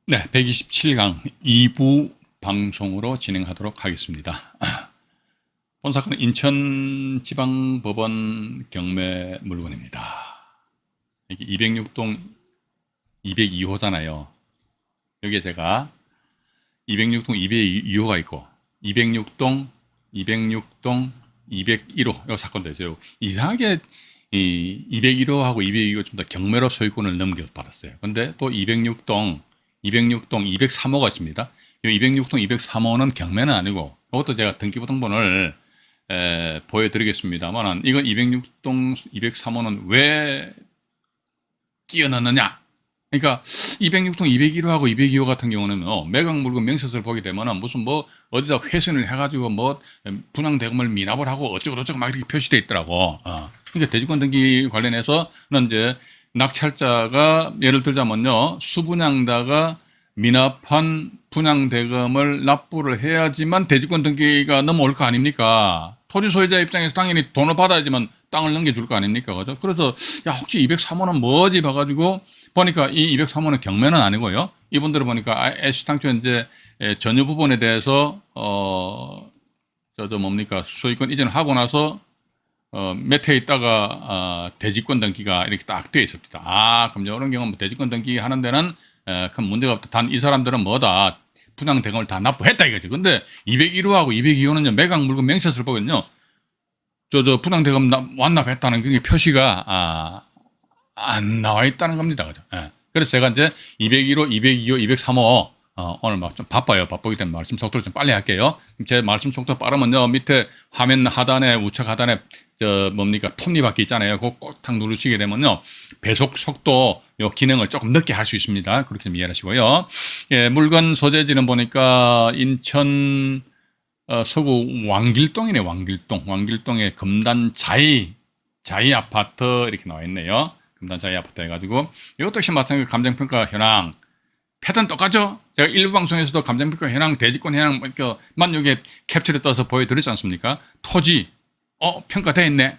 네, 127강 2부 방송으로 진행하도록 하겠습니다. 본 사건은 인천지방법원 경매 물건입니다. 여기 206동 202호잖아요. 여기에 제가 206동 202호가 있고 206동 201호 이 사건도 있어요. 이상하게 이 201호하고 202호 좀 더 경매로 소유권을 넘겨받았어요. 근데 또 206동 203호가 있습니다. 이 206동 203호는 경매는 아니고 이것도 제가 등기부등본을 보여드리겠습니다만 이건 206동 203호는 왜 끼워 넣느냐. 그러니까 206동 201호하고 202호 같은 경우는 매각물건 명세서를 보게 되면 무슨 뭐 어디다 회신을 해가지고 뭐 분양대금을 미납을 하고 어쩌고저쩌고 막 이렇게 표시되어 있더라고. 그러니까 대지권 등기 관련해서는 이제 낙찰자가 예를 들자면요, 수분양다가 미납한 분양대금을 납부를 해야지만 대지권 등기가 넘어올 거 아닙니까? 토지 소유자 입장에서 당연히 돈을 받아야지만 땅을 넘겨줄 거 아닙니까? 그죠? 그래서 야, 혹시 203호는 뭐지 봐가지고 보니까 이 203호는 경매는 아니고요. 이분들을 보니까 애시당초 이제 전유 부분에 대해서 뭡니까, 소유권 이전을 하고 나서 몇 해 있다가 대지권 등기가 이렇게 딱 되어 있습니다. 그럼 이런 경우는 대지권 등기 하는 데는 큰 문제가 없다. 단 이 사람들은 뭐다, 분양 대금을 다 납부했다 이거죠. 근데 201호하고 202호는요, 매각 물건 명세서를 보면요, 분양 대금 완납했다는 그 표시가 안 나와 있다는 겁니다. 그죠? 그래서 제가 이제 201호, 202호, 203호 오늘 막 좀 바빠요. 바쁘기 때문에 말씀 속도를 좀 빨리 할게요. 제 말씀 속도 빠르면요, 밑에 화면 하단에 우측 하단에 톱니바퀴 있잖아요. 그거 꼭 탁 누르시게 되면요, 배속 속도 요 기능을 조금 늦게 할 수 있습니다. 그렇게 좀 이해하시고요. 예, 물건 소재지는 보니까 인천 서구 왕길동이네. 왕길동의 금단자이 아파트 이렇게 나와 있네요. 금단자이 아파트 해가지고 이것도 역시 마찬가지로 감정평가 현황 패턴 똑같죠? 제가 일부 방송에서도 감정평가 현황, 대지권 현황만 여기에 캡처를 떠서 보여드렸지 않습니까? 토지 평가되어 있네.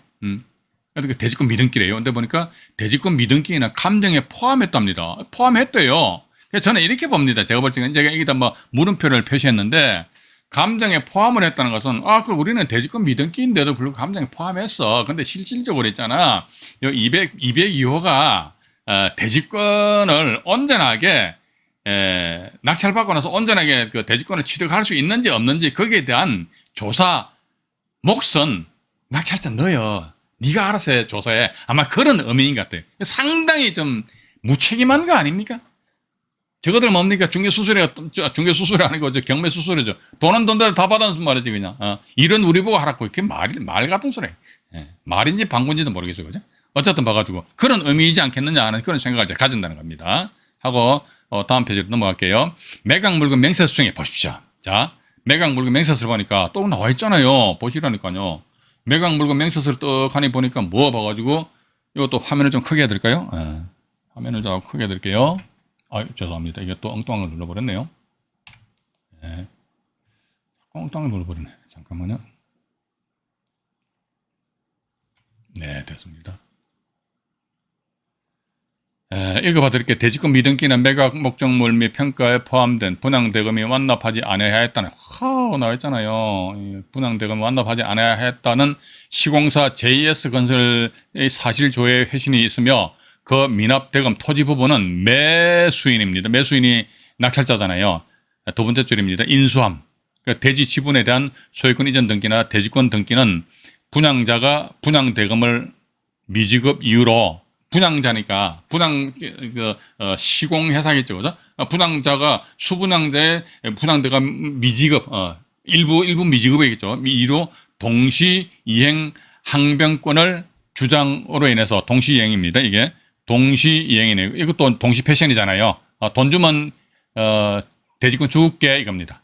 그러니까 대지권 미등기래요. 근데 보니까 대지권 미등기에는 감정에 포함했답니다. 포함했대요. 그래서 저는 이렇게 봅니다. 제가 볼 때는 제가 여기다 뭐 물음표를 표시했는데, 감정에 포함을 했다는 것은 우리는 대지권 미등기인데도 불구하고 감정에 포함했어. 근데 실질적으로 있잖아, 요 202호가 대지권을 온전하게 낙찰받고 나서 온전하게 그 대지권을 취득할 수 있는지 없는지 거기에 대한 조사 몫은 낙찰자 너요. 네가 알아서 해, 조사해. 아마 그런 의미인 것 같아요. 상당히 좀 무책임한 거 아닙니까? 저거들 뭡니까? 중개수수료 아니고 경매수수료죠. 돈은 돈대로 다 받아서 말이지 그냥. 이런 우리 보고 하라고. 그게 말 같은 소리. 말인지 방구인지도 모르겠어요. 그죠? 어쨌든 봐가지고 그런 의미이지 않겠느냐 하는 그런 생각을 제가 가진다는 겁니다. 하고 다음 페이지로 넘어갈게요. 매각물건 명세서 수정해 보십시오. 자, 매각물건 명세서를 보니까 또 나와 있잖아요. 보시라니까요. 매각물건 명세서를 떡하니 보니까 뭐 봐가지고 이것도 화면을 좀 크게 해드릴까요? 화면을 좀 크게 해드릴게요. 죄송합니다. 이게 또 엉뚱한 걸 눌러버렸네요. 엉뚱한 걸 눌러버리네. 잠깐만요. 네, 됐습니다. 읽어봐 드릴게요. 대지권 미등기는 매각 목적물 및 평가에 포함된 분양대금이 완납하지 않아야 했다는, 나와 있잖아요. 분양대금이 완납하지 않아야 했다는 시공사 JS건설의 사실조회 회신이 있으며, 그 미납대금 토지 부분은 매수인입니다. 매수인이 낙찰자잖아요. 두 번째 줄입니다. 인수함. 그러니까 대지 지분에 대한 소유권 이전 등기나 대지권 등기는 분양자가 분양대금을 미지급 이유로, 분양자니까 시공회사겠죠, 그죠? 분양자가 수분양자의 분양대금 미지급, 일부 미지급이겠죠. 이로 동시이행 항변권을 주장으로 인해서, 동시이행입니다. 이게 동시이행이네요. 이것도 동시 패션이잖아요. 돈 주면 대지권 줄게 이겁니다.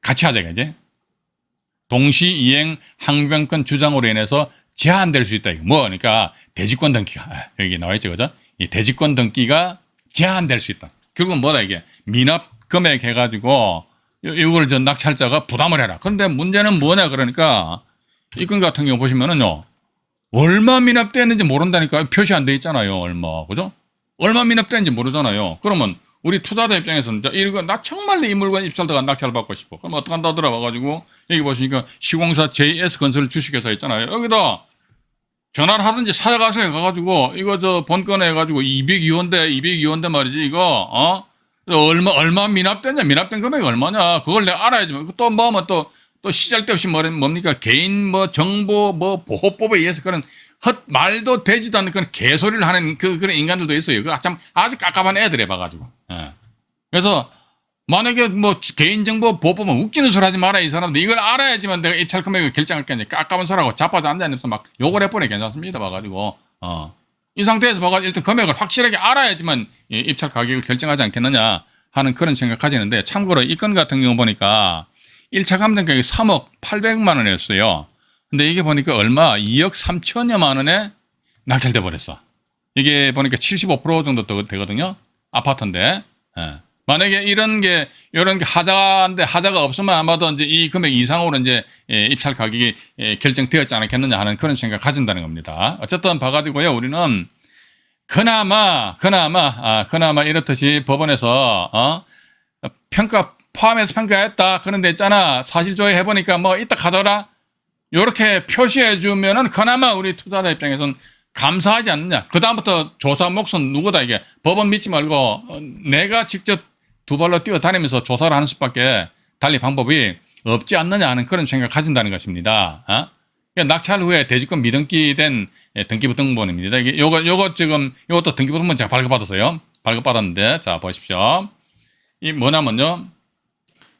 같이 하자 이제. 동시이행 항변권 주장으로 인해서 제한될 수 있다. 그러니까 대지권 등기가 여기 나와 있죠, 그죠? 이 대지권 등기가 제한될 수 있다. 결국은 뭐다, 이게 미납 금액 해가지고 이걸 낙찰자가 부담을 해라. 그런데 문제는 뭐냐, 그러니까 이 건 같은 경우 보시면은요, 얼마 미납됐는지 모른다니까. 표시 안 돼 있잖아요. 얼마, 그죠? 얼마 미납됐는지 모르잖아요. 그러면 우리 투자자 입장에서는 이거 나 정말 이 물건 입찰다가 낙찰 받고 싶어. 그럼 어떡한다 들어와가지고 여기 보시니까 시공사 JS건설 주식회사 있잖아요. 여기다 전화를 하든지 찾아가세요. 가가지고 이거 저 본건에 해가지고 202호인데 말이지 이거 얼마 미납됐냐? 미납된 금액이 얼마냐? 그걸 내가 알아야지. 또 뭐면 또 시잘데없이 뭡니까? 개인 정보 보호법에 의해서 그런 말도 되지도 않는 그런 개소리를 하는 그런 인간들도 있어요. 그 참 아주 깝깝한 애들 해봐가지고. 예. 그래서 만약에 개인정보 보호법은 웃기는 소리 하지 마라 이 사람들. 이걸 알아야지만 내가 입찰 금액을 결정할 게 아니라 깝깝한 소리하고 자빠져 앉아있어서 막 욕을 해보내 괜찮습니다. 봐가지고. 이 상태에서 봐가지고 일단 금액을 확실하게 알아야지만 입찰 가격을 결정하지 않겠느냐 하는 그런 생각 가지는데 참고로 이 건 같은 경우 보니까 1차 감정 가격이 3억 800만 원이었어요. 근데 이게 보니까 얼마? 2억 3천여만 원에 낙찰돼 버렸어. 이게 보니까 75% 정도 되거든요. 아파트인데. 예. 만약에 이런 게 하자인데 하자가 없으면 아마도 이제 이 금액 이상으로 이제 입찰 가격이 결정되었지 않겠느냐 하는 그런 생각 가진다는 겁니다. 어쨌든 봐가지고요. 우리는 그나마 이렇듯이 법원에서 포함해서 평가했다. 그런데 있잖아. 사실조회 해보니까 이따 가더라. 요렇게 표시해주면은 그나마 우리 투자자 입장에서는 감사하지 않느냐. 그다음부터 조사 몫은 누구다 이게. 법원 믿지 말고 내가 직접 두 발로 뛰어다니면서 조사를 하는 수밖에 달리 방법이 없지 않느냐 하는 그런 생각 가진다는 것입니다. 낙찰 후에 대지권 미등기된 등기부등본입니다. 요것도 등기부등본 제가 발급받았어요. 발급받았는데, 자, 보십시오. 이 뭐냐면요.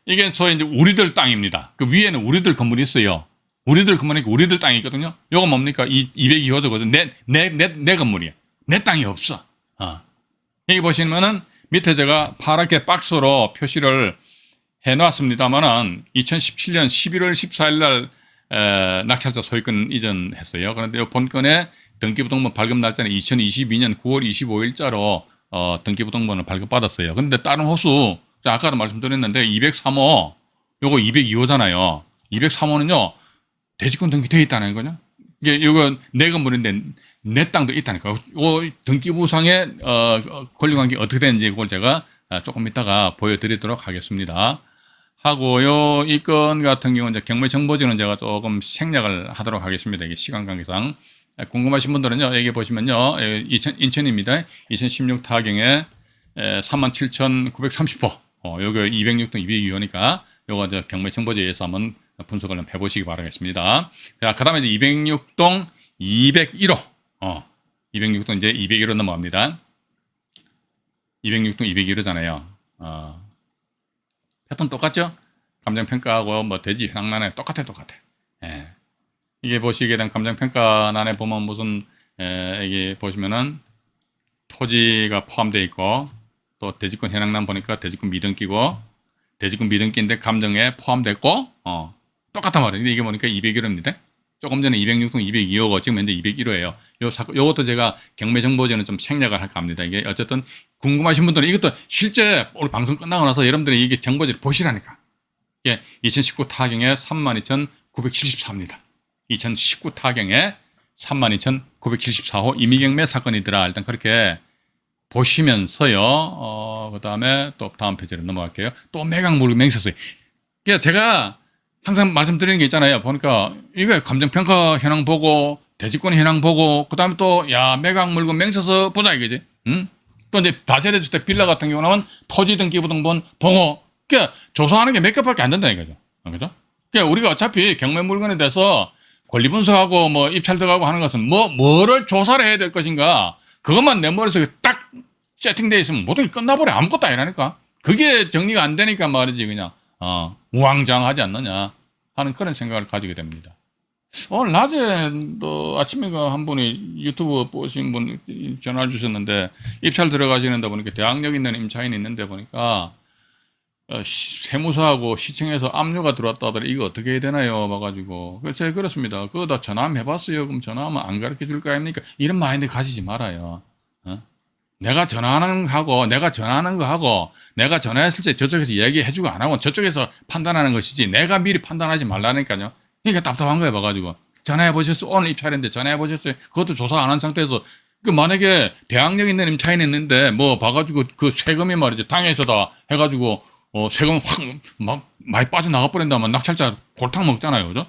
이게 소위 이제 우리들 땅입니다. 그 위에는 우리들 건물이 있어요. 우리들 건물이니까 우리들 땅이 있거든요. 요거 뭡니까? 202호거든. 내 건물이야. 내 땅이 없어. 여기 보시면은 밑에 제가 파랗게 박스로 표시를 해놨습니다만은 2017년 11월 14일 날 낙찰자 소유권 이전했어요. 그런데 이 본건의 등기부등본 발급 날짜는 2022년 9월 25일자로 등기부등본을 발급받았어요. 그런데 다른 호수 아까도 말씀드렸는데 203호 요거 202호잖아요. 203호는요 대지권 등기되어 있다는 거죠. 이거 내 건물인데 내 땅도 있다니까. 이 등기부상의 권리관계 어떻게 되는지 그걸 제가 조금 이따가 보여드리도록 하겠습니다. 하고요, 이 건 같은 경우는 경매정보지는 제가 조금 생략을 하도록 하겠습니다. 이게 시간 관계상. 궁금하신 분들은요, 여기 보시면요, 인천입니다. 2016 타경에 37,930호. 요거 206동 202호니까 요거 경매정보지에서 한번 분석을 해보시기 바라겠습니다. 자, 그 다음에 이제 206동 201호. 206동 이제 201호 넘어갑니다. 206동 201호잖아요. 패턴 똑같죠? 감정평가하고 대지 현황란에 똑같아. 예. 이게 보시게 된 감정평가란에 보면 무슨, 여기 보시면은 토지가 포함되어 있고, 또 대지권 현황란 보니까 대지권 미등기고, 대지권 미등기인데 감정에 포함됐고, 똑같단 말이에요. 근데 이게 보니까 201호입니다. 조금 전에 206동 202호고 지금 현재 201호예요. 요것도 제가 경매정보지는 좀 생략을 할까 합니다. 이게 어쨌든 궁금하신 분들은 이것도 실제 오늘 방송 끝나고 나서 여러분들이 이게 정보지를 보시라니까. 이게 2019 타경에 32,974호입니다. 2019 타경에 32,974호 임의경매 사건이더라. 일단 그렇게 보시면서요. 그 다음에 또 다음 페이지로 넘어갈게요. 또 매각물고 맹세서요. 그러니까 제가 항상 말씀드리는 게 있잖아요. 보니까 이거 감정평가 현황 보고 대지권 현황 보고 그 다음에 또 매각 물건 맹세서 보자 이거지. 응? 또 이제 다세대주택 빌라 같은 경우는 토지 등기부등본 보고 그러니까 조사하는 게 몇 개밖에 안 된다 이거죠. 그죠? 그러니까 우리가 어차피 경매 물건에 대해서 권리 분석하고 입찰 들어가고 하는 것은 뭐를 조사를 해야 될 것인가 그것만 내 머릿속에 딱 세팅되어 있으면 모든 게 끝나버려. 아무것도 아니라니까. 그게 정리가 안 되니까 말이지 그냥 우왕좌왕하지 않느냐 하는 그런 생각을 가지게 됩니다. 오늘 낮에 또 아침에 한 분이 유튜브 보신 분 전화를 주셨는데 입찰 들어가시는데 보니까 대학력 있는 임차인이 있는데 보니까 세무서하고 시청에서 압류가 들어왔다 하더라. 이거 어떻게 해야 되나요? 봐가지고 그래서 제가 그렇습니다. 그거 다 전화하면 해봤어요. 그럼 전화하면 안 가르쳐 줄 거 아닙니까? 이런 마인드 가지지 말아요. 내가 전화하는 거 하고 내가 전화했을 때 저쪽에서 얘기해주고 안 하고 저쪽에서 판단하는 것이지 내가 미리 판단하지 말라니까요. 그러니까 답답한 거예요. 봐가지고 전화해 보셨어요. 오늘 입찰인데 전화해 보셨어요. 그것도 조사 안 한 상태에서 그 만약에 대항력 있는 임차인이 있는데 뭐 봐가지고 그 세금이 말이죠. 당에서다 해가지고 세금 확 막 많이 빠져나가 버린다면 낙찰자 골탕 먹잖아요. 그죠?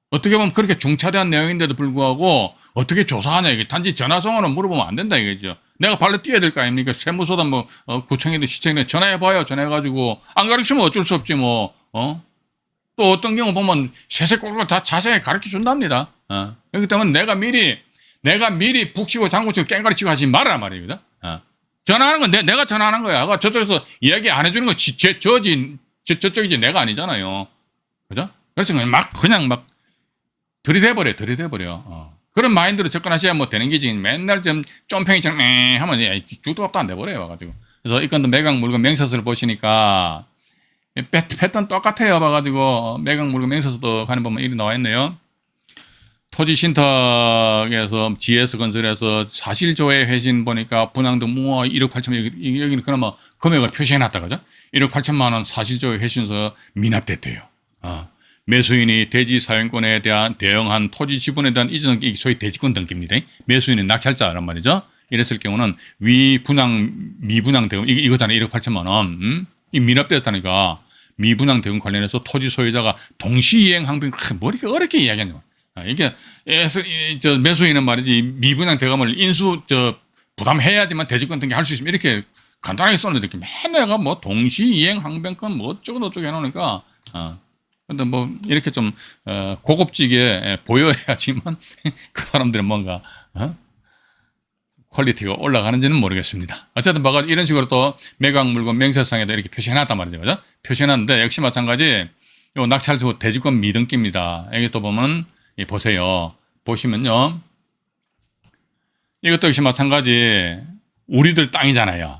어떻게 보면 그렇게 중차대한 내용인데도 불구하고 어떻게 조사하냐 이게 단지 전화성으로 물어보면 안 된다 이거죠. 내가 발로 뛰어야 될 거 아닙니까? 세무서다 뭐 구청이든 시청이든 전화해봐요. 전화해가지고 안 가르치면 어쩔 수 없지 뭐. 또 어떤 경우 보면 세세 꼴꼴 다 자세히 가르쳐 준답니다. 그렇기 때문에 내가 미리 북치고 장구치고 깽가리치고 하지 말아라 말이거든. 전화하는 건 내가 전화하는 거야. 저쪽에서 이야기 안 해주는 거 저쪽이지 내가 아니잖아요. 그죠? 그래서 그냥 막 들이대버려. 그런 마인드로 접근하셔야 뭐 되는 게지. 맨날 좀 쫌팽이처럼 하면 죽도 없다 안 돼버려요. 와가지고. 그래서 이 건도 매각 물건 명세서를 보시니까 패턴 똑같아요. 봐가지고 매각 물건 명세서도 가는 보면 일이 나와 있네요. 토지 신탁에서 GS 건설에서 사실조회 회신 보니까 분양도 뭐 1억 8천만 여기는 그나마 금액을 표시해놨다 그죠? 1억 8천만 원 사실조회 회신서 미납됐대요. 매수인이 대지 사용권에 대한 대응한 토지 지분에 대한 이전 등기, 소위 대지권 등기입니다. 매수인은 낙찰자란 말이죠. 이랬을 경우는 미분양 대응 이거잖아요. 1억 8천만 원. 이 미납됐다니까 미분양 대응 관련해서 토지 소유자가 동시이행 항변 머리가 어렵게 이야기하냐. 이게 매수인은 말이지 미분양 대금을 부담해야지만 대지권 등기 할 수 있으면 이렇게 간단하게 썼는데 맨날 뭐 동시이행 항변권 뭐 어쩌고 저쩌고 해놓으니까 근데 뭐 이렇게 좀 고급지게 보여야지만 그 사람들은 뭔가 퀄리티가 올라가는지는 모르겠습니다. 어쨌든 이런 식으로 또 매각 물건 명세서상에도 이렇게 표시해놨단 말이죠. 그죠? 표시해놨는데 역시 마찬가지 요 낙찰소 대지권 미등기입니다. 여기 또 보면 보세요. 보시면요. 이것도 역시 마찬가지 우리들 땅이잖아요.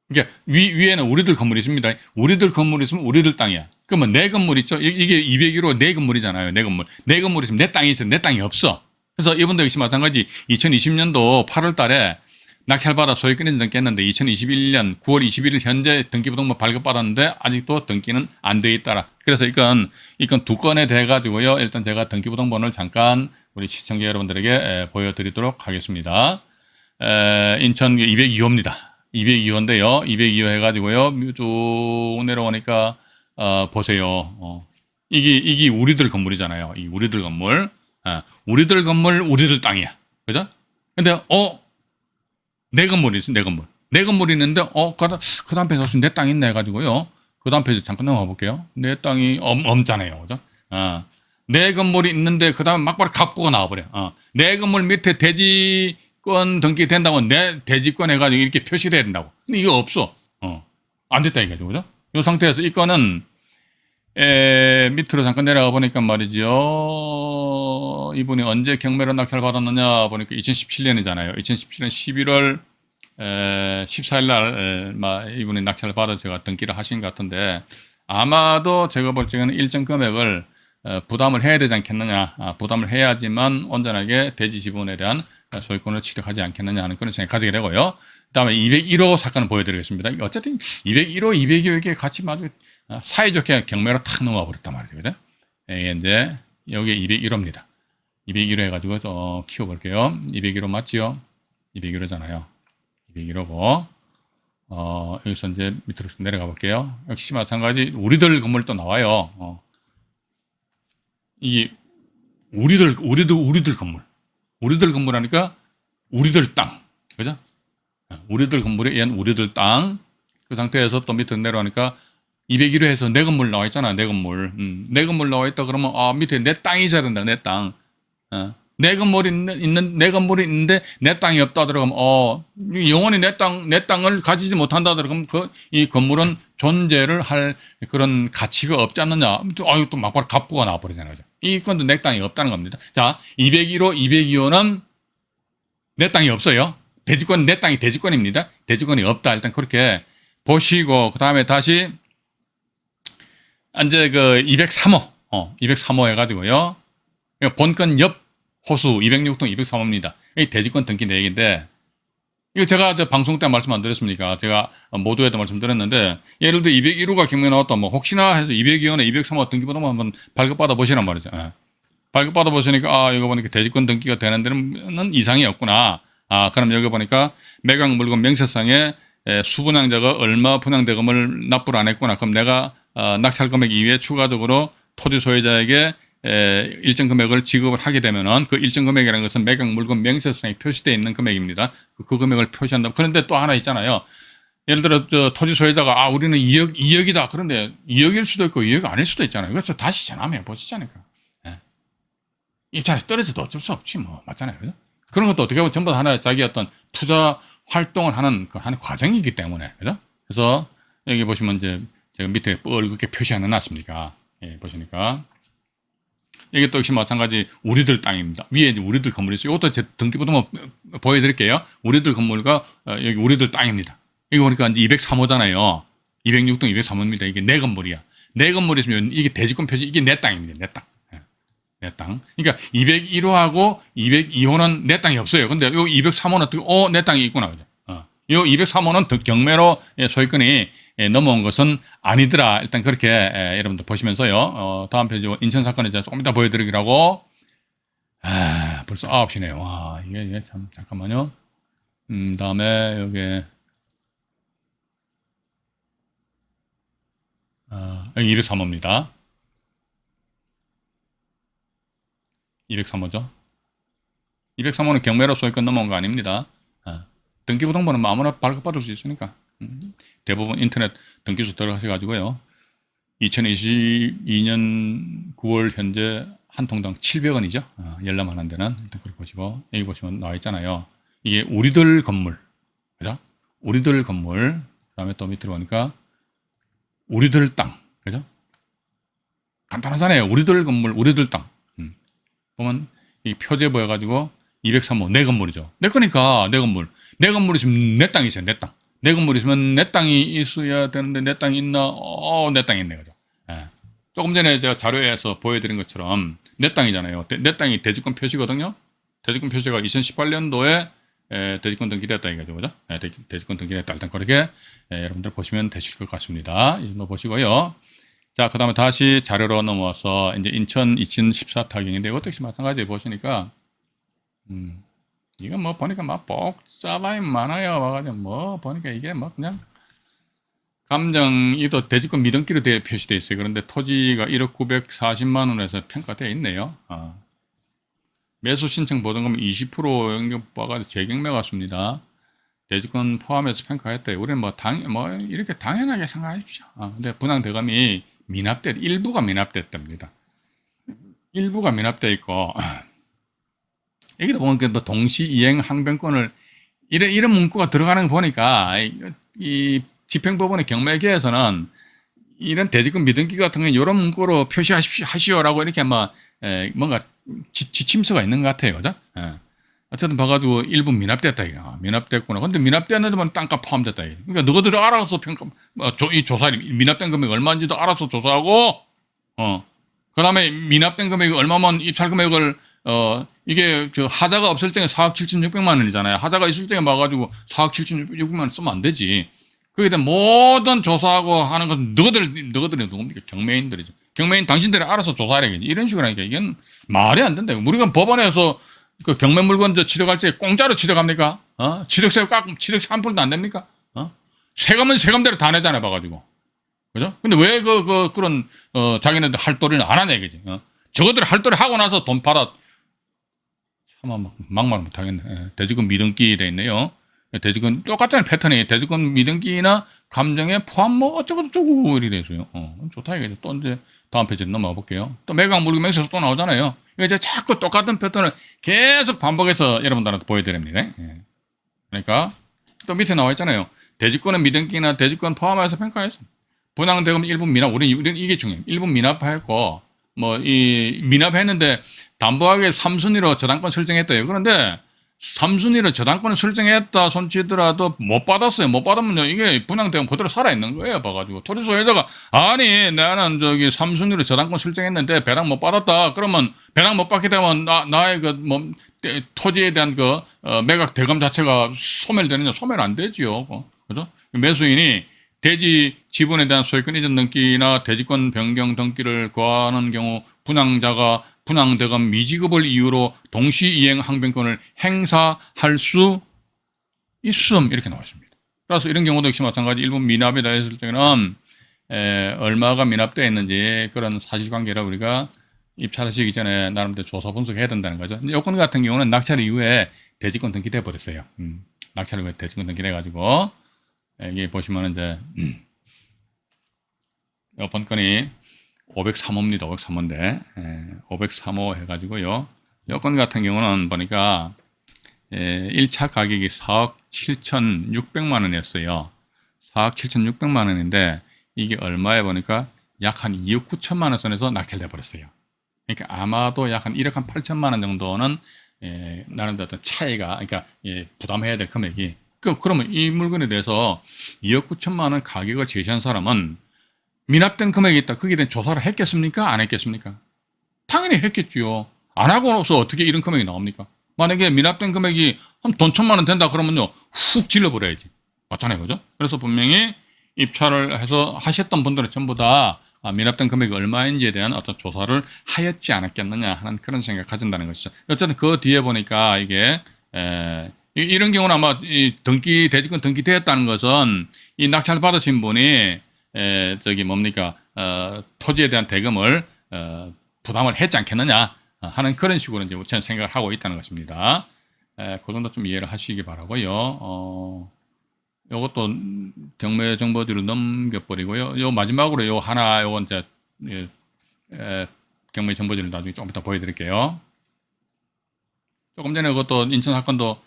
그러니까 위에는 우리들 건물이 있습니다. 우리들 건물이 있으면 우리들 땅이야. 그러면 내 건물 있죠? 이게 201호 내 건물이잖아요. 내 건물. 내 건물이 있으면 내 땅이 있어. 내 땅이 없어. 그래서 이분도 역시 마찬가지 2020년도 8월 달에 낙찰받아 소유권인 등기했는데 2021년 9월 21일 현재 등기부등본 발급받았는데 아직도 등기는 안 돼 있더라. 그래서 이건 두 건에 대해 가지고요. 일단 제가 등기부등본을 잠깐 우리 시청자 여러분들에게 보여드리도록 하겠습니다. 인천 202호입니다. 202호인데요. 202호 해가지고요. 쭉 내려오니까 보세요. 이게 우리들 건물이잖아요. 이 우리들 건물. 우리들 건물, 우리들 땅이야. 그죠? 근데 내 건물이 있어. 내 건물. 내 건물이 있는데 그 다음 페이지 내 땅 있네 해가지고요. 그 다음 페이지 잠깐 넘어가 볼게요. 내 땅이 없잖아요. 그죠? 내 건물이 있는데 그 다음에 막바로 갑구가 나와버려. 내 건물 밑에 대지권 등기 된다면 내 대지권 해가지고 이렇게 표시돼야 된다고. 근데 이거 없어. 안 됐다 이거죠. 그죠? 이 상태에서 이 건은 밑으로 잠깐 내려가 보니까 말이죠. 이분이 언제 경매로 낙찰 받았느냐 보니까 2017년이잖아요. 2017년 11월 14일 날 이분이 낙찰을 받아 제가 등기를 하신 것 같은데 아마도 제가 볼 적에는 일정 금액을 부담을 해야 되지 않겠느냐. 부담을 해야지만 온전하게 대지 지분에 대한 소유권을 취득하지 않겠느냐 하는 그런 생각을 가지게 되고요. 그다음에 201호 사건을 보여드리겠습니다. 어쨌든 201호, 202호에게 같이 아주 사이좋게 경매로 탁 넘어가 버렸단 말이죠. 그죠? 이제 여기 201호입니다. 201호 해가지고 또 키워볼게요. 201호 맞지요? 201호잖아요. 201호고 여기서 이제 밑으로 내려가 볼게요. 역시 마찬가지 우리들 건물 또 나와요. 이게 우리들 건물. 우리들 건물 하니까 우리들 땅. 그죠? 우리들 건물에 의한 우리들 땅. 그 상태에서 또 밑으로 내려가니까 201호에서 내 건물 나와 있잖아. 내 건물. 내 건물 나와 있다 그러면 밑에 내 땅이 있어야 된다. 내 땅. 내 건물이 내 건물이 있는데 내 땅이 없다 들어가면 영원히 내 땅을 가지지 못한다 들어가면 이 건물은 존재를 할 그런 가치가 없지 않느냐. 또 막바로 갑구가 나와 버리잖아요. 이 건도 내 땅이 없다는 겁니다. 자, 201호, 202호는 내 땅이 없어요. 대지권 내 땅이 대지권입니다. 대지권이 없다. 일단 그렇게 보시고 그다음에 다시 이제 203호 203호 해가지고요. 본건 옆 호수 206동 203호입니다. 이 대지권 등기 내역인데 이거 제가 방송 때 말씀 안 드렸습니까? 제가 모두에도 말씀드렸는데 예를 들어 201호가 경매 나왔다 뭐 혹시나 해서 202호나 203호 등기번호만 한번 발급받아 보시란 말이죠. 발급받아 보시니까 이거 보니까 대지권 등기가 되는 데는 이상이 없구나. 그럼 여기 보니까 매각 물건 명세상에 수분양자가 얼마 분양대금을 납부를 안 했구나. 그럼 내가 낙찰 금액 이외에 추가적으로 토지 소유자에게 일정 금액을 지급을 하게 되면은 그 일정 금액이라는 것은 매각 물건 명세서에 표시되어 있는 금액입니다. 그 금액을 표시한다. 그런데 또 하나 있잖아요. 예를 들어 토지 소유자가 우리는 2억이다. 그런데 2억일 수도 있고 2억 아닐 수도 있잖아요. 그래서 다시 전화해 보시자니까. 입찰에서 떨어져도 어쩔 수 없지 뭐 맞잖아요. 그죠? 그런 것도 어떻게 보면 전부 다 하나의 자기 어떤 투자 활동을 하는 그 하나의 과정이기 때문에 그죠? 그래서 여기 보시면 이제 제가 밑에 뻘겋게 표시 안 해놨습니까? 보시니까 이게 또 역시 마찬가지 우리들 땅입니다. 위에 이제 우리들 건물이 있어요. 이것도 제 등기부등본 보여드릴게요. 우리들 건물과 여기 우리들 땅입니다. 이거 보니까 이제 203호잖아요. 206동 203호입니다. 이게 내 건물이야. 내 건물이 있으면 이게 대지권 표시 이게 내 땅입니다. 내 땅. 내 땅. 그러니까 201호하고 202호는 내 땅이 없어요. 근데 요 203호는 어떻게 내 땅이 있구나. 그죠? 요 203호는 경매로 소유권이 넘어온 것은 아니더라. 일단 그렇게 여러분들 보시면서요. 다음 페이지 인천 사건을 제가 조금 이따 보여드리기로 하고 벌써 9시네요. 와, 이게 참 잠깐만요. 다음에 여기 여기 203호입니다. 203호죠. 203호는 경매로 소유권 넘어온 거 아닙니다. 등기부등본은 뭐 아무나 발급받을 수 있으니까. 대부분 인터넷 등기소 들어가셔가지고요. 2022년 9월 현재 한 통당 700원이죠. 열람 하는 데는. 일단 그렇게 보시고, 여기 보시면 나와 있잖아요. 이게 우리들 건물. 그죠? 우리들 건물. 그 다음에 또 밑으로 보니까 우리들 땅. 그죠? 간단하잖아요. 우리들 건물, 우리들 땅. 보면 이 표제 보여가지고 203호 내 건물이죠. 내 거니까 내 건물. 내 건물이 있으면 내 땅이 있어요. 내 땅. 내 건물이 있으면 내 땅이 있어야 되는데 내 땅이 있나? 내 땅이 있네. 그죠? 조금 전에 제가 자료에서 보여드린 것처럼 내 땅이잖아요. 내 땅이 대지권 표시거든요. 대지권 표시가 2018년도에 대지권 등기됐다 이거죠. 그죠? 대지권 등기됐다. 일단 그렇게 여러분들 보시면 되실 것 같습니다. 이 정도 보시고요. 자, 그 다음에 다시 자료로 넘어와서, 이제 인천 2014 타경인데, 이것도 역시 마찬가지 보시니까, 이건 뭐 보니까 막 복잡함이 많아요. 와가지고 뭐 보니까 이게 뭐 그냥, 감정이도 대지권 미등기로 표시되어 있어요. 그런데 토지가 1억 940만 원에서 평가되어 있네요. 매수 신청 보증금 20% 연금 봐가지고 재경매 왔습니다. 대지권 포함해서 평가했다. 우리는 뭐 이렇게 당연하게 생각하십시오. 근데 분양 대금이 일부가 미납됐답니다. 일부가 미납되어 있고, 여기도 보면 뭐 동시 이행 항변권을 이런 문구가 들어가는 거 보니까 이 집행법원의 경매계에서는 이런 대지권 미등기 같은 경우는 이런 문구로 표시하시오라고 이렇게 뭔가 지침서가 있는 것 같아요. 그죠? 어쨌든 봐가지고 일부 미납됐다 이거. 미납됐구나. 근데 미납됐는데만 땅값 포함됐다 이거. 그러니까 너희들이 알아서 평가 이 조사를 미납된 금액이 얼마인지도 알아서 조사하고 그 다음에 미납된 금액이 얼마면 입찰 금액을 이게 하자가 없을 때는 4억 7,600만 원이잖아요. 하자가 있을 때에 봐가지고 4억 7,600만 원 쓰면 안 되지. 거기에 대한 모든 조사하고 하는 것은 너희들이 누굽니까? 경매인들이죠. 경매인 당신들이 알아서 조사하라겠지. 이런 식으로 하니까 이건 말이 안 된다. 우리가 법원에서 그 경매 물건 취득할 때 공짜로 취득합니까? 취득세 깎으면 취득세 한 푼도 안 됩니까? 세금은 세금대로 다 내잖아요, 봐가지고. 그죠? 근데 왜 그런, 자기네들 할도리는 안 하냐, 이거지. 저것들이 할도리 하고 나서 돈 받아. 참, 막말 못하겠네. 대지권 미등기 돼 있네요. 대지권, 똑같잖아요, 패턴이. 대지권 미등기나 감정에 포함 뭐 어쩌고저쩌고 이렇게 돼있어요. 좋다, 이거죠. 또 이제 다음 페이지로 넘어가 볼게요. 또 매각 물건 명세서 또 나오잖아요. 이제 자꾸 똑같은 패턴을 계속 반복해서 여러분들한테 보여드립니다. 그러니까 또 밑에 나와 있잖아요. 대지권은 미등기나 대지권 포함해서 평가해서 분양대금 일부 미납. 우리는 이게 중요해요. 일부 미납했고 미납했는데 담보하게 3순위로 저당권 설정했대요. 그런데 3순위로 저당권을 설정했다 손치더라도 못 받았어요. 못 받으면 이게 분양대금 그대로 살아있는 거예요. 봐가지고 토지 소유자가 아니 나는 3순위로 저당권 설정했는데 배당 못 받았다. 그러면 배당 못 받게 되면 나의 토지에 대한 매각 대금 자체가 소멸되느냐? 소멸 안 되지요. 그죠? 매수인이 대지 지분에 대한 소유권 이전 등기나 대지권 변경 등기를 거하는 경우 분양자가 분양 대금 미지급을 이유로 동시 이행 항변권을 행사할 수 있음 이렇게 나와 있습니다. 그래서 이런 경우도 역시 마찬가지 일부 미납이다 했을 때는 얼마가 미납되어 있는지 그런 사실관계를 우리가 입찰하시기 전에 나름대로 조사 분석해야 된다는 거죠. 요건 같은 경우는 낙찰 이후에 대지권 등기돼 버렸어요. 낙찰 이후에 대지권 등기돼 가지고 여기 보시면 이제 이번 건이 503호입니다. 503호인데 503호 해가지고요. 요건 같은 경우는 보니까 1차 가격이 4억 7,600만 원이었어요. 4억 7,600만 원인데 이게 얼마에 보니까 약 한 2억 9천만 원 선에서 낙찰돼 버렸어요. 그러니까 아마도 약 한 1억 한 8천만 원 정도는 나름대로 어떤 차이가 그러니까 부담해야 될 금액이 그러면 이 물건에 대해서 2억 9천만 원 가격을 제시한 사람은 미납된 금액이 있다. 거기에 대한 조사를 했겠습니까? 안 했겠습니까? 당연히 했겠죠. 안 하고서 어떻게 이런 금액이 나옵니까? 만약에 미납된 금액이 한 돈 1,000만 원 된다 그러면요. 훅 질러버려야지. 맞잖아요. 그죠? 그래서 분명히 입찰을 해서 하셨던 분들은 전부 다 미납된 금액이 얼마인지에 대한 어떤 조사를 하였지 않았겠느냐 하는 그런 생각 가진다는 것이죠. 어쨌든 그 뒤에 보니까 이게 이런 경우는 아마 이 대지권 등기되었다는 것은 이 낙찰 받으신 분이 저기 뭡니까 토지에 대한 대금을 부담을 했지 않겠느냐 하는 그런 식으로 이제 저는 생각을 하고 있다는 것입니다. 그 정도 좀 이해를 하시기 바라고요. 요것도 경매 정보지로 넘겨버리고요. 요 마지막으로 요 하나 요건 이제 경매 정보지를 나중에 좀 이따 보여드릴게요. 조금 전에 그것도 인천 사건도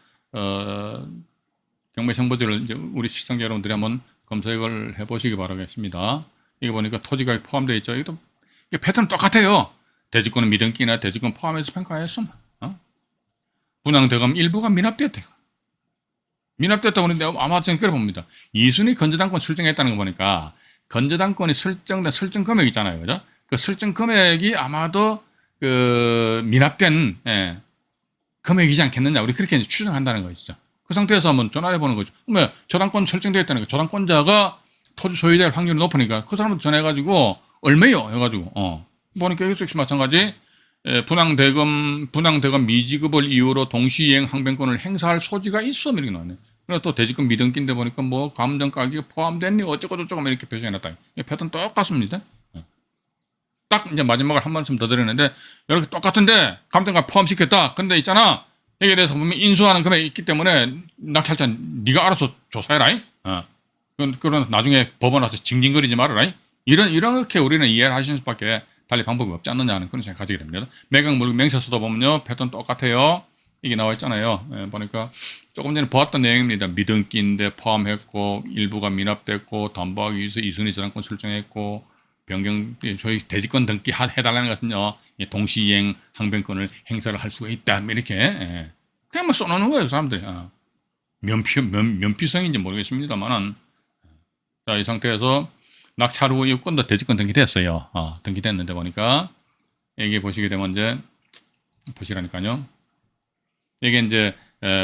경매 정보지를 이제 우리 시청자 여러분들이 한번 검색을 해보시기 바라겠습니다. 이게 보니까 토지가 포함되어 있죠. 이게 패턴 똑같아요. 대지권은 미등기나 대지권 포함해서 평가했음. 분양 대금 일부가 미납되었다. 미납됐다고 하는데 아마 저는 그래 봅니다. 2순위 건저당권 설정했다는 거 보니까 건저당권이 설정된 설정 금액 있잖아요. 그죠? 그 설정 금액이 아마도 그 미납된 금액이지 않겠느냐. 우리 그렇게 이제 추정한다는 거죠. 그 상태에서 한번 전화해 보는 거죠. 왜 저당권 설정되어 있다는 거. 저당권자가 토지 소유자일 확률이 높으니까 그 사람한테 전화해가지고 얼마요? 해가지고 보니까 이것도 역시 마찬가지 분양 대금 미지급을 이유로 동시이행 항변권을 행사할 소지가 있어 이렇게 나왔네. 그리고 또 대지권 미등기인데 보니까 뭐 감정 가격이 포함됐니 어쩌고 저쩌고 이렇게 표시해놨다. 이 패턴 똑같습니다. 딱 이제 마지막을 한 말씀 더 드리는데 이렇게 똑같은데 감정가 포함시켰다. 근데 있잖아. 여기에 대해서 보면 인수하는 금액이 있기 때문에 낙찰자 네가 알아서 조사해라. 그런 나중에 법원 와서 징징거리지 말아라. 이렇게 우리는 이해를 하시는 수밖에 달리 방법이 없지 않느냐 하는 그런 생각 가지게 됩니다. 매각물 명세서도 보면요. 패턴 똑같아요. 이게 나와 있잖아요. 보니까 조금 전에 보았던 내용입니다. 미등기인데 포함했고 일부가 미납됐고 담보하기 위해서 2순위 저당권 설정했고 변경 저희 대지권 등기 해달라는 것은요. 동시이행 항변권을 행사를 할 수가 있다. 이렇게 그냥 뭐 써놓는 거예요. 사람들이. 면피성인지 모르겠습니다만은 자, 이 상태에서 낙찰 후 이권도 대지권 등기됐어요. 등기됐는데 보니까 여기 보시게 되면 이제 보시라니까요. 이게 이제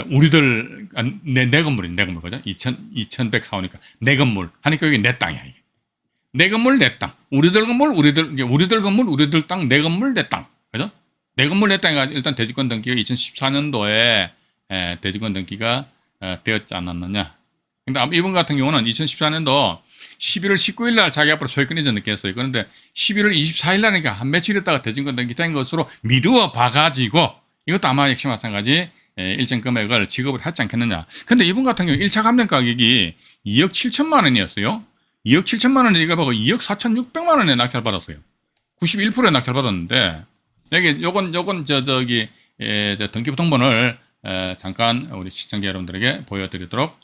우리들 내 건물이 내 건물 그죠? 2104호니까 내 건물 하니까 여기 내 땅이야 이게. 내 건물 내 땅. 우리들 건물 우리들 건물 우리들 땅 내 건물 내 땅. 그죠? 내 건물 내 땅이 일단 대지권 등기가 2014년도에 대지권 등기가 되었지 않았느냐. 근데 이번 같은 경우는 2014년도 11월 19일 날 자기 앞으로 소유권이 느꼈어요. 그런데 11월 24일 날이니까 한 며칠 있다가 대지권 등기된 것으로 미루어 봐가지고 이것도 아마 역시 마찬가지 일정 금액을 지급을 하지 않겠느냐. 근데 이번 같은 경우 1차 감정 가격이 2억 7천만 원이었어요. 2억 7천만 원을 이걸 보고 2억 4,600만 원에 낙찰 받았어요. 91%에 낙찰 받았는데 여기 요건 저기 등기부등본을 잠깐 우리 시청자 여러분들에게 보여드리도록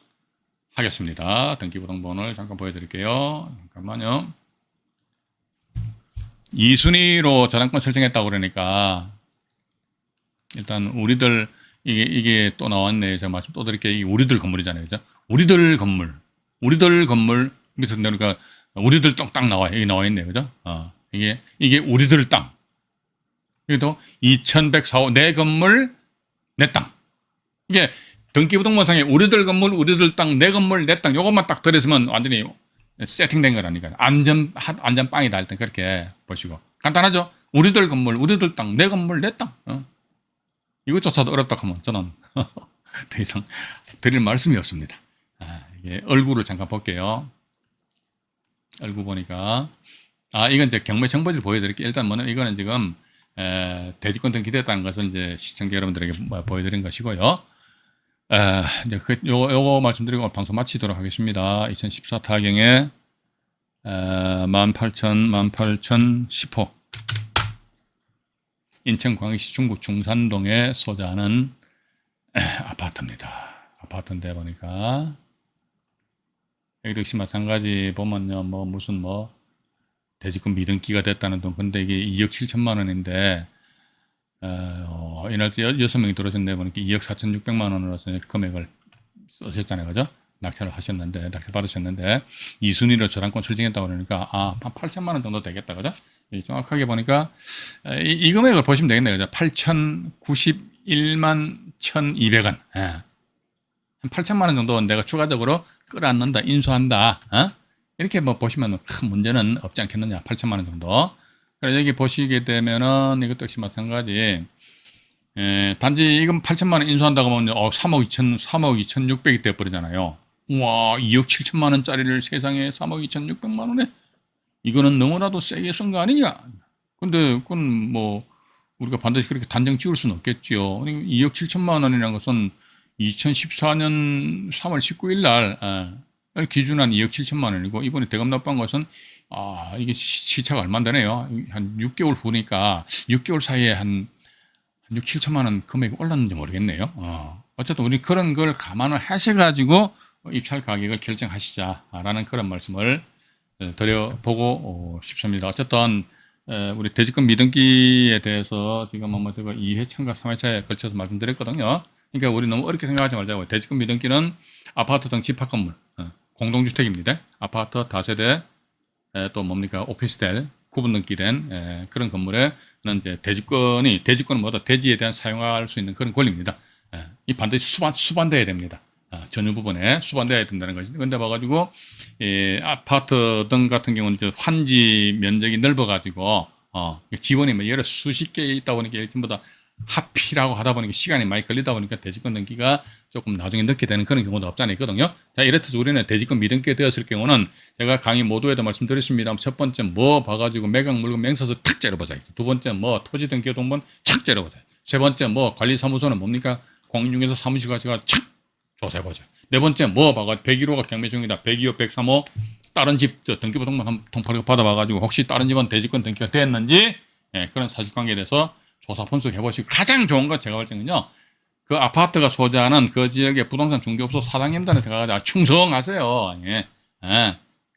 하겠습니다. 등기부등본을 잠깐 보여드릴게요. 잠깐만요. 2순위로 저당권 설정했다고 그러니까 일단 우리들 이게 또 나왔네. 제가 말씀 또 드릴게요. 이게 우리들 건물이잖아요. 그죠? 우리들 건물 밑에 내니까 우리들 땅 나와요. 여기 나와 있네요. 그죠? 이게 우리들 땅. 여기도 2104호 내 건물 내 땅. 이게 등기부등본상에 우리들 건물, 우리들 땅, 내 건물, 내 땅, 요것만 딱 들었으면 완전히 세팅된 거라니까요. 안전빵이다. 일단 그렇게 보시고. 간단하죠? 우리들 건물, 우리들 땅, 내 건물, 내 땅. 이것조차도 어렵다 하면 저는 더 이상 드릴 말씀이 없습니다. 이게 얼굴을 잠깐 볼게요. 얼굴 보니까 이건 이제 경매 정보지를 보여드릴게요. 일단 뭐냐면 이거는 지금 대지권 등기됐다는 것을 이제 시청자 여러분들에게 보여드린 것이고요. 이제 요거 말씀드리고 방송 마치도록 하겠습니다. 2014 타경에 18,010호 인천 광역시 중구 중산동에 소재하는 아파트입니다. 아파트인데 보니까 여기도 역시 마찬가지 보면요, 무슨 대지권 미등기가 됐다는 돈. 근데 이게 2억 7천만 원인데 이날 때 6명이 들어오셨는데 보니까 2억 4,600만 원으로서 금액을 쓰셨잖아요, 그죠? 낙찰을 받으셨는데 2순위로 저당권 출증했다고 그러니까 한 8천만 원 정도 되겠다, 그죠? 정확하게 보니까 이 금액을 보시면 되겠네요, 그죠? 8,091만 1,200원. 한 8천만 원 정도 내가 추가적으로 끌어안는다, 인수한다. 이렇게 보시면 큰 문제는 없지 않겠느냐. 8천만 원 정도. 그래서 여기 보시게 되면은 이것도 역시 마찬가지. 단지 이건 8천만 원 인수한다고 하면 3억 2,600이 돼버리잖아요. 와, 2억 7천만 원짜리를 세상에 3억 2,600만 원에? 이거는 너무나도 세게 쓴 거 아니냐? 근데 그건 우리가 반드시 그렇게 단정 지을 수는 없겠지요. 2억 7천만 원이라는 것은 2014년 3월 19일 날 기준한 2억 7천만 원이고, 이번에 대금 납부한 것은 이게 시차가 얼마 안 되네요. 한 6개월 후니까 6개월 사이에 한 6, 7천만 원 금액이 올랐는지 모르겠네요. 어쨌든 우리 그런 걸 감안을 하셔가지고 입찰 가격을 결정하시자라는 그런 말씀을 드려보고 싶습니다. 어쨌든 우리 대지권 미등기에 대해서 지금 제가 2회차인가 3회차에 걸쳐서 말씀드렸거든요. 그러니까 우리 너무 어렵게 생각하지 말자고. 대지권 미등기는 아파트 등 집합건물, 공동주택입니다. 아파트, 다세대, 또 오피스텔, 구분 등기된 그런 건물에는 이제 대지권은 뭐다? 대지에 대한 사용할 수 있는 그런 권리입니다. 이 반드시 수반돼야 됩니다. 전유 부분에 수반돼야 된다는 것이. 근데 봐가지고 아파트 등 같은 경우는 이제 환지 면적이 넓어가지고 지원이 여러 수십 개 있다 보니까 전부 다 합의라고 하다 보니까 시간이 많이 걸리다 보니까 대지권 등기가 조금 나중에 늦게 되는 그런 경우도 없지 않아 있거든요. 자, 이렇듯 우리는 대지권 미등기 되었을 경우는 제가 강의 모두에도 말씀드렸습니다. 첫 번째 봐가지고 매각 물건 맹서서 탁 째려보자. 두 번째 토지 등기 동본 착 째려보자. 세 번째 관리사무소는 뭡니까? 공인중개사 사무실 가서 착 조사해보자. 네 번째 봐가 101호가 경매 중이다. 102호, 103호 다른 집 등기부 동본 통보를 받아봐가지고 혹시 다른 집은 대지권 등기가 됐는지 그런 사실관계에 대해서 조사 분석해 보시고, 가장 좋은 건 제가 볼 때는요, 그 아파트가 소재하는 그 지역의 부동산 중개업소 사장님들한테 가가지고 충성하세요.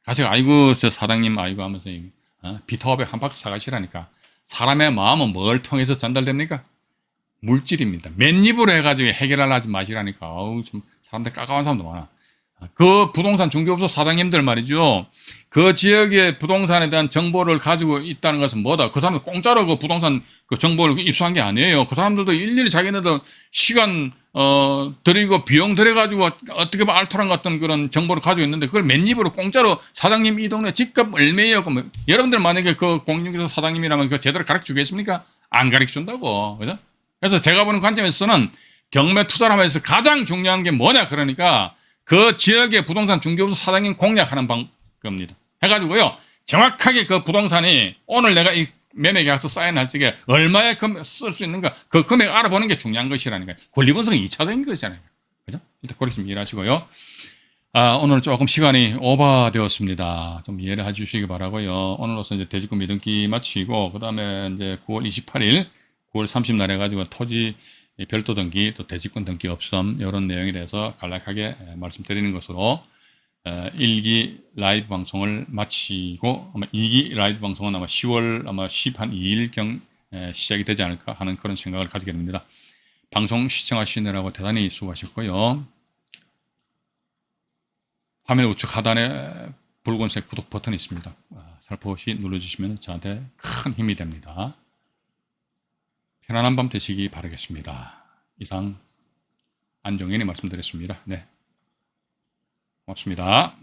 가서 아이고 저 사장님 아이고 하면서 비타오백 한 박스 사가시라니까. 사람의 마음은 뭘 통해서 전달됩니까? 물질입니다. 맨입으로 해가지고 해결하려 하지 마시라니까. 참 사람들 까까운 사람도 많아. 그 부동산 중개업소 사장님들 말이죠. 그 지역의 부동산에 대한 정보를 가지고 있다는 것은 뭐다? 그 사람들 공짜로 그 부동산 그 정보를 입수한 게 아니에요. 그 사람들도 일일이 자기네들 시간 들이고 비용 들여가지고 어떻게 보면 알토란 같은 그런 정보를 가지고 있는데, 그걸 맨입으로 공짜로 사장님 이 동네 직접 얼마예요? 여러분들 만약에 그 공중개소 사장님이라면 그 제대로 가르쳐 주겠습니까? 안 가르쳐 준다고. 그죠? 그래서 제가 보는 관점에서는 경매 투자를 하면서 가장 중요한 게 뭐냐? 그러니까 그 지역의 부동산 중개업소 사장님 공략하는 겁니다. 해가지고요, 정확하게 그 부동산이 오늘 내가 이 매매계약서 사인할 적에 얼마에 쓸 수 있는가, 그 금액 알아보는 게 중요한 것이라니까요. 권리분석은 2차적인 것이잖아요. 그죠? 일단 그렇게 좀 이해하시고요. 오늘 조금 시간이 오버되었습니다. 좀 이해를 해주시기 바라고요. 오늘로서 이제 대지권 미등기 마치고, 그 다음에 이제 9월 28일, 9월 30날 해가지고 토지 별도 등기, 또 대지권 등기 없음, 이런 내용에 대해서 간략하게 말씀드리는 것으로 1기 라이브 방송을 마치고, 아마 2기 라이브 방송은 아마 10월 아마 12일경 시작이 되지 않을까 하는 그런 생각을 가지게 됩니다. 방송 시청하시느라고 대단히 수고하셨고요. 화면 우측 하단에 붉은색 구독 버튼이 있습니다. 살포시 눌러주시면 저한테 큰 힘이 됩니다. 편안한 밤 되시기 바라겠습니다. 이상 안종현이 말씀드렸습니다. 네, 고맙습니다.